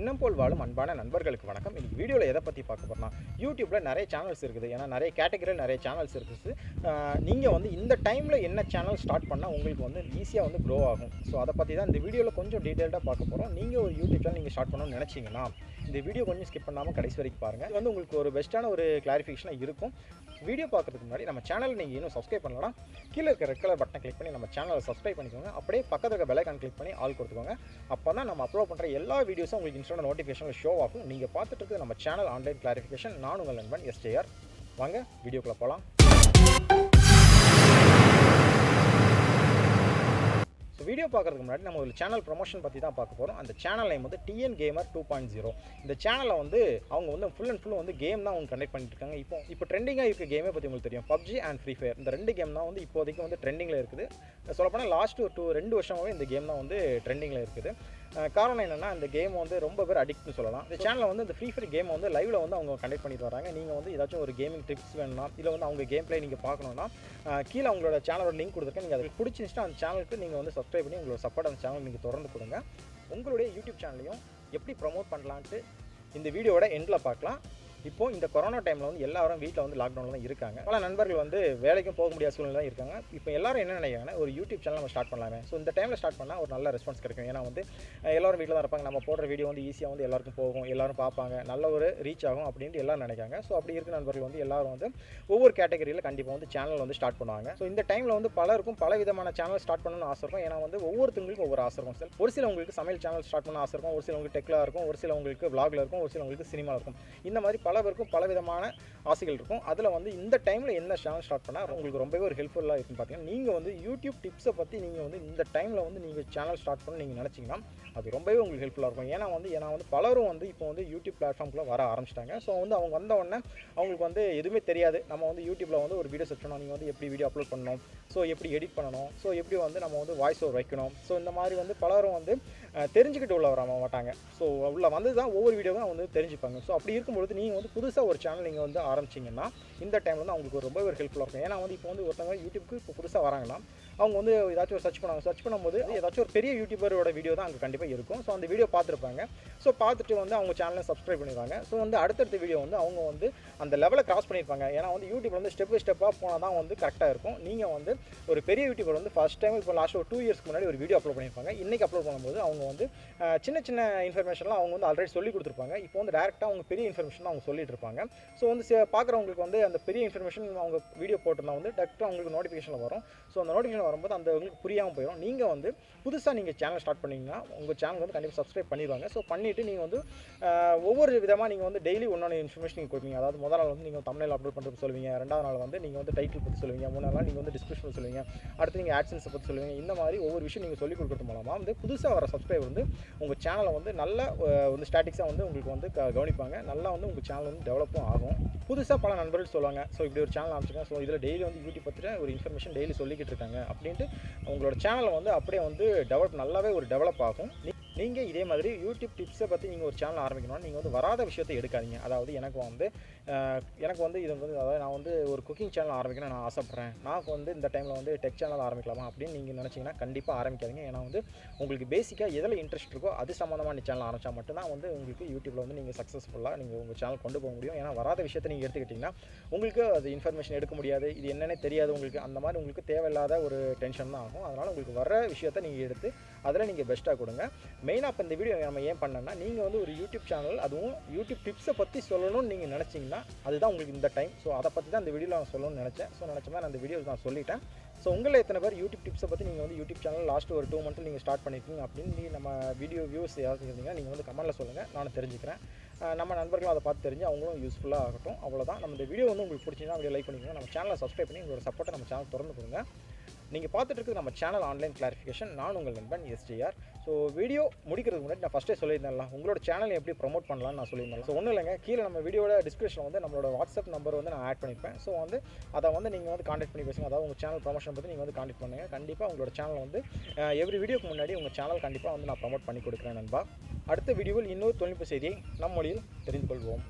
எண்ணம் போல் வாழும் அன்பான நண்பர்களுக்கு வணக்கம். இந்த வீடியோவில் எதை பற்றி பார்க்க போகிறோம்னா, யூடியூப்பில் நிறைய சேனல்ஸ் இருக்குது. ஏன்னா நிறைய கேட்டகரியில் நிறைய சேனல்ஸ் இருக்குது. நீங்கள் வந்து இந்த டைமில் என்ன சேனல் ஸ்டார்ட் பண்ணால் உங்களுக்கு வந்து ஈஸியாக வந்து க்ரோ ஆகும். ஸோ அதை பற்றி தான் இந்த வீடியோவில் கொஞ்சம் டீட்டெயில்டாக பார்க்க போகிறோம். நீங்கள் ஒரு யூடியூப் சேனல் நீங்கள் ஸ்டார்ட் பண்ணணும்னு நினச்சிங்கன்னா இந்த வீடியோ கொஞ்சம் ஸ்கிப் பண்ணாமல் கடைசி வரைக்கும் பாருங்கள். இது வந்து உங்களுக்கு ஒரு பெஸ்ட்டான ஒரு கிளாரிஃபிகேஷனாக இருக்கும். வீடியோ பார்க்குறதுக்கு முன்னாடி நம்ம சேனல் நீங்கள் இன்னும் சப்ஸ்கிரைப் பண்ணலாம், கீழே இருக்க ரெட் கலர் பட்டனை கிளிக் பண்ணி நம்ம சேனலை சப்ஸ்கிரைப் பண்ணிக்கோங்க. அப்படியே பக்கத்தில் இருக்க பெல் ஐகான் கிளிக் பண்ணி ஆல் கொடுத்துக்கோங்க. அப்போ தான் நம்ம அப்லோட் பண்ணுற எல்லா வீடியோஸும் உங்களுக்கு இன்ஸ்டான நோட்டிஃபிகேஷனில் ஷோ ஆகும். நீங்கள் பார்த்துட்டு இருக்கிறது நம்ம சேனல் ஆன்லைன் கிளாரிஃபிகேஷன். நான் உங்கள் நண்பன் S.J.Ram. வாங்க வீடியோக்குள்ளே போகலாம். வீடியோ பார்க்குறதுக்கு முன்னாடி நம்ம ஒரு சேனல் ப்ரொமோஷன் பற்றி தான் பார்க்க போகிறோம். அந்த சேனல் நேம் வந்து TN Gamer 2.0. இந்த சேனலில் வந்து அவங்க வந்து ஃபுல் அண்ட் ஃபுல் வந்து கேம் தான் அவங்க கண்டக்ட் பண்ணிட்டு இருக்காங்க. இப்போ ட்ரெண்டிங்காக இருக்க கேமே பற்றி உங்களுக்கு தெரியும், PUBG அண்ட் ஃப்ரீ ஃபயர். இந்த ரெண்டு கேம் தான் வந்து இப்போதைக்கு வந்து ட்ரெண்டிங்கில் இருக்குது. சொல்லப்போனால் லாஸ்ட் ஒரு 2 வருஷமாகவே இந்த கேம் தான் வந்து ட்ரெண்டிங்கில் இருக்குது. காரணம் என்னென்னா, இந்த கேம் வந்து ரொம்ப பேர் அடிக்ட்னு சொல்லலாம். இந்த சேனலில் வந்து இந்த ஃப்ரீ ஃபயர் கேம் வந்து லைவில் வந்து அவங்க கண்டக்ட் பண்ணிட்டு வராங்க. நீங்கள் வந்து ஏதாச்சும் ஒரு கேமிங் டிப்ஸ் வேணும்னா, இல்லை வந்து அவங்க கேம் பிளே நீங்கள் பார்க்கணுன்னா கீழே அவங்களோட சேனலோட லிங்க் கொடுத்துருக்கேன். நீங்கள் அதுக்கு பிடிச்சிருந்துச்சுன்னா அந்த சேனலுக்கு நீங்கள் வந்து சப்ஸ்கிரைப் பண்ணி உங்களோட சப்போர்ட் அந்த சேனல் நீங்கள் தொடர்ந்து கொடுங்க. உங்களுடைய யூடியூப் சேனலையும் எப்படி ப்ரமோட் பண்ணலான்ட்டு இந்த வீடியோவோட எண்டில் பார்க்கலாம். இப்போது இந்த கொரோனா டைமில் வந்து எல்லாரும் வீட்டில் வந்து லாக்டவுனில் தான் இருக்காங்க. பல நண்பர்கள் வந்து வேலைக்கும் போக முடியாத சூழ்நிலை தான் இருக்காங்க. இப்போ எல்லாரும் என்ன நினைக்கிறாங்கன்னா, ஒரு யூடியூப் சேனல் நம்ம ஸ்டார்ட் பண்ணலாமே. ஸோ இந்த டைமில் ஸ்டார்ட் பண்ணால் ஒரு நல்ல ரெஸ்பான்ஸ் கிடைக்கும். ஏன்னா வந்து எல்லாரும் வீட்டில் தான் இருப்பாங்க. நம்ம போடுற வீடியோ வந்து ஈஸியாக வந்து எல்லாருக்கும் போகும், எல்லாரும் பார்ப்பாங்க, நல்ல ஒரு ரீச் ஆகும் அப்படின்ட்டு எல்லாரும் நினைக்காங்க. ஸோ அப்படி இருக்க நண்பர்கள் வந்து எல்லாரும் வந்து ஒவ்வொரு கேட்டகரியில் கண்டிப்பாக வந்து சேனல் வந்து ஸ்டார்ட் பண்ணுவாங்க. ஸோ இந்த டைமில் வந்து பலருக்கும் பல விதமான சேனல் ஸ்டார்ட் பண்ணணும்னு ஆசை இருக்கும். ஏன்னா வந்து ஒவ்வொருத்தவங்களுக்கும் ஒவ்வொரு ஆசை இருக்கும். சார் ஒரு சிலவங்களுக்கு சமையல் சேனல் ஸ்டார்ட் பண்ண ஆசை இருக்கும், ஒரு சிலவங்களுக்கு டெக்கில் இருக்கும், ஒரு சிலவங்களுக்கு விளாகில் இருக்கும், ஒரு சிலவங்களுக்கு சினிமாவில் இருக்கும். இந்த மாதிரி பல பேருக்கும் பல விதமான ஆசைகள் இருக்கும். அதில் வந்து இந்த டைமில் என்ன சேனல் ஸ்டார்ட் பண்ணால் உங்களுக்கு ரொம்பவே ஒரு ஹெல்ப்ஃபுல்லாக இருக்குன்னு பார்த்தீங்கன்னா, நீங்கள் வந்து யூடியூப் டிப்ஸை பற்றி நீங்கள் வந்து இந்த டைமில் வந்து நீங்கள் சேனல் ஸ்டார்ட் பண்ண நீங்கள் நினச்சிங்கன்னா அது ரொம்பவே உங்களுக்கு ஹெல்ப்ஃபுல்லாக இருக்கும். ஏன்னா வந்து பலரும் வந்து இப்போ வந்து யூடியூப் பிளாட்ஃபார்ம்குள்ளே வர ஆரம்பிச்சிட்டாங்க. ஸோ வந்து அவங்க வந்த உடனே அவங்களுக்கு வந்து எதுவுமே தெரியாது. நம்ம வந்து யூடியூப்பில் வந்து ஒரு வீடியோ செட் பண்ணணும், நீங்கள் வந்து எப்படி வீடியோ அப்லோட் பண்ணணும், ஸோ எப்படி எடிட் பண்ணணும், ஸோ எப்படி வந்து நம்ம வந்து வாய்ஸ் ஓவர் வைக்கணும், ஸோ இந்த மாதிரி வந்து பலரும் வந்து தெரிஞ்சுக்கிட்டு உள்ள வர மாட்டாங்க. ஸோ உள்ள வந்து தான் ஒவ்வொரு வீடியோவும் வந்து தெரிஞ்சுப்பாங்க. ஸோ அப்படி இருக்கும்பொழுது நீங்கள் வந்து புதுசாக ஒரு சேனல் நீங்கள் வந்து ஆரம்பிச்சிங்கன்னா இந்த டைமில் வந்து அவங்களுக்கு ரொம்ப ஒரு ஹெல்ப்ஃபுல்லாக இருக்கும். ஏன்னா வந்து இப்போ வந்து ஒருத்தவங்க யூடியூப்க்கு இப்போ புதுசாக வராங்கன்னா அவங்க வந்து ஏதாச்சும் ஒரு சர்ச் பண்ணும்போது ஏதாச்சும் ஒரு பெரிய யூடியூபரோட வீடியோ தான் அங்கே கண்டிப்பாக இருக்கும். ஸோ அந்த வீடியோ பார்த்துருப்பாங்க. ஸோ பார்த்துட்டு வந்து அவங்க சேனலை சப்ஸ்கிரைப் பண்ணிடுவாங்க. ஸோ வந்து அடுத்தடுத்த வீடியோ வந்து அவங்க வந்து அந்த லெவலை கிராஸ் பண்ணியிருப்பாங்க. ஏன்னா வந்து யூடியூப்ல வந்து ஸ்டெப் பை ஸ்டெப்பாக போனால் தான் வந்து கரெக்டாக இருக்கும். நீங்கள் வந்து ஒரு பெரிய யூடியூபர் வந்து ஃபஸ்ட் டைம் இப்போ லாஸ்ட் ஒரு 2 இயர்ஸ்க்கு முன்னாடி ஒரு வீடியோ அப்லோட் பண்ணியிருப்பாங்க. இன்றைக்கி அப்லோட் பண்ணும்போது அவங்க வந்து சின்ன சின்ன இன்ஃபர்மேஷன்லாம் அவங்க வந்து ஆல்ரெடி சொல்லி கொடுத்துருப்பாங்க. இப்போ வந்து டேரெக்டாக அவங்க பெரிய இன்ஃபர்மேஷன் அவங்க சொல்லிட்டு இருப்பாங்க. ஸோ வந்து பார்க்குறவங்களுக்கு வந்து அந்த பெரிய இன்ஃபர்மேஷன் அவங்க வீடியோ போட்டிருந்தா வந்து டேரெக்டாக அவங்களுக்கு நோட்டிஃபிகேஷனில் வரும். ஸோ அந்த நோட்டிஃபிகேஷன் வரும்போது அந்த உங்களுக்கு புரியாமல் போயிடும். நீங்கள் வந்து புதுசாக நீங்கள் சேனல் ஸ்டார்ட் பண்ணிங்கன்னா உங்கள் சேனல் வந்து கண்டிப்பாக சப்ஸ்கிரைப் பண்ணிடுவாங்க. ஸோ பண்ணிவிட்டு நீங்கள் வந்து ஒவ்வொரு விதமாக நீங்கள் வந்து டெய்லி ஒன்றொன்று இன்ஃபர்மேஷன் நீங்கள் கொடுப்பீங்க. அதாவது முதல் நாள் வந்து நீங்கள் தம்ப்நெயில் அப்லோட் பண்ணுறது சொல்லுவீங்க, ரெண்டாவது நாள் வந்து நீங்கள் வந்து டைட்டில் பற்றி சொல்லுவீங்க, மூணாவது நாள் நீங்கள் வந்து டிஸ்கிரிப்ஷன் சொல்லுவீங்க, அடுத்து நீங்கள் ஆட்சன்ஸை பற்றி சொல்லுவீங்க. இந்த மாதிரி ஒவ்வொரு விஷயம் நீங்கள் சொல்லிக் கொடுக்குறது மூலமாக வந்து புதுசாக வர சப்ஸ்கிரைபர் வந்து உங்கள் சேனலை வந்து நல்ல வந்து ஸ்டாட்டிக்ஸாக வந்து உங்களுக்கு வந்து கவனிப்பாங்க. நல்லா வந்து உங்கள் சேனல் வந்து டெவலப்பும் ஆகும். புதுசாக பல நண்பர்கள் சொல்லுவாங்க, ஸோ இப்படி ஒரு சேனல் ஆரம்பிச்சிருக்கேன், ஸோ இதில் டெய்லி வந்து யூடியூப் பற்றின ஒரு இன்ஃபர்மேஷன் டெய்லி சொல்லிக்கிட்டு இருக்காங்க அப்படின்ட்டு உங்களோட சேனலை வந்து அப்படியே வந்து நல்லாவே ஒரு டெவலப் ஆகும். நீங்கள் இதே மாதிரி யூடியூப் டிப்ஸை பற்றி நீங்கள் ஒரு சேனல் ஆரம்பிக்கணும்னா நீங்கள் வந்து வராத விஷயத்தை எடுக்காதீங்க. அதாவது எனக்கு வந்து இது வந்து அதாவது நான் வந்து ஒரு குக்கிங் சேனல் ஆரம்பிக்கணும்னு நான் ஆசைப்பட்றேன், நான் வந்து இந்த டைமில் வந்து டெக் சேனல் ஆரம்பிக்கலாமா அப்படின்னு நீங்கள் நினச்சிங்கன்னா கண்டிப்பாக ஆரம்பிக்காதீங்க. ஏன்னா வந்து உங்களுக்கு பேசிக்காக எதில் இன்ட்ரெஸ்ட் இருக்கோ அது சம்மந்தமான சேனல் ஆரம்பித்தா மட்டும்தான் வந்து உங்களுக்கு யூடியூப்பில் வந்து நீங்கள் சக்ஸஸ்ஃபுல்லாக நீங்கள் உங்கள் சேனல் கொண்டு போக முடியும். ஏன்னா வராத விஷயத்தை நீங்கள் எடுத்துக்கிட்டிங்கன்னா உங்களுக்கு அது இன்ஃபர்மேஷன் எடுக்க முடியாது, இது என்னென்னே தெரியாது உங்களுக்கு. அந்த மாதிரி உங்களுக்கு தேவையில்லாத ஒரு டென்ஷன் தான் ஆகும். அதனால் உங்களுக்கு வர விஷயத்தை நீங்கள் எடுத்து அதில் நீங்கள் பெஸ்ட்டாக கொடுங்க. மெயினாக இப்போ இந்த வீடியோ நம்ம ஏன் பண்ணோன்னா, நீங்கள் வந்து ஒரு யூடியூப் சேனல் அதுவும் யூடியூப் டிப்ஸை பற்றி சொல்லணும்னு நீங்கள் நினச்சிங்கன்னா அதுதான் உங்களுக்கு இந்த டைம். ஸோ அதை பற்றி தான் இந்த வீடியோவில் நான் சொல்லணும்னு நினச்சேன். ஸோ நினச்ச மாதிரி நான் இந்த வீடியோவில் நான் சொல்லிட்டேன். ஸோ உங்களில் எத்தனை பேர் யூடியூப் டிப்ஸை பற்றி நீங்கள் வந்து யூடியூப் சேனல் லாஸ்ட் ஒரு 2 மந்த்தில் நீங்கள் ஸ்டார்ட் பண்ணியிருக்கீங்க அப்படின்னு நம்ம வீடியோ வியூஸ் யாராவது இருந்தீங்கன்னா நீங்கள் வந்து கமெண்ட்டில் சொல்லுங்கள், நானும் தெரிஞ்சுக்கிறேன். நம்ம நண்பர்களும் அதை பார்த்து தெரிஞ்சு அவங்களும் யூஸ்ஃபுல்லாக ஆகட்டும். அவ்வளோதான். நம்ம இந்த வீடியோ வந்து உங்களுக்கு பிடிச்சிங்கன்னா வீடியோ லைக் பண்ணிக்கோங்க, நம்ம சேனலை சப்ஸ்கிரைப் பண்ணி உங்களோட சப்போர்ட்டை நம்ம சேனல் திறந்து கொடுங்க. நீங்கள் பார்த்துட்டு இருக்கிறது நம்ம சேனல் ஆன்லைன் கிளாரிஃபிகேஷன். நான் உங்கள் நண்பன் S.J.Ram. ஸோ வீடியோ முடிக்கிறதுக்கு முன்னாடி நான் ஃபஸ்ட்டே சொல்லியிருந்தேன்ல, உங்களோட சேனலை எப்படி ப்ரொமோட் பண்ணலாம்னு நான் சொல்லியிருந்தேன். ஸோ ஒன்றும் இல்லைங்க, கீழே நம்ம வீடியோட டிஸ்கிரிப்ஷனில் வந்து நம்மளோட வாட்ஸ்அப் நம்பர் வந்து நான் ஆட் பண்ணியிருப்பேன். ஸோ வந்து அதை வந்து நீங்கள் வந்து கான்டாக்ட் பண்ணி பேசுங்க. அதாவது உங்கள் சேனல் ப்ரொமோஷன் பற்றி நீங்கள் வந்து கான்டாக்ட் பண்ணுங்கள். கண்டிப்பாக உங்களோட சேனல் வந்து எவ்ரி வீடியோக்கு முன்னாடி உங்கள் சேனல் கண்டிப்பாக வந்து நான் ப்ரமோட் பண்ணி கொடுக்குறேன் நண்பா. அடுத்த வீடியோவில் இன்னொரு தொழில்நுட்ப செய்தியை நம் மொழியில் தெரிந்து கொள்வோம்.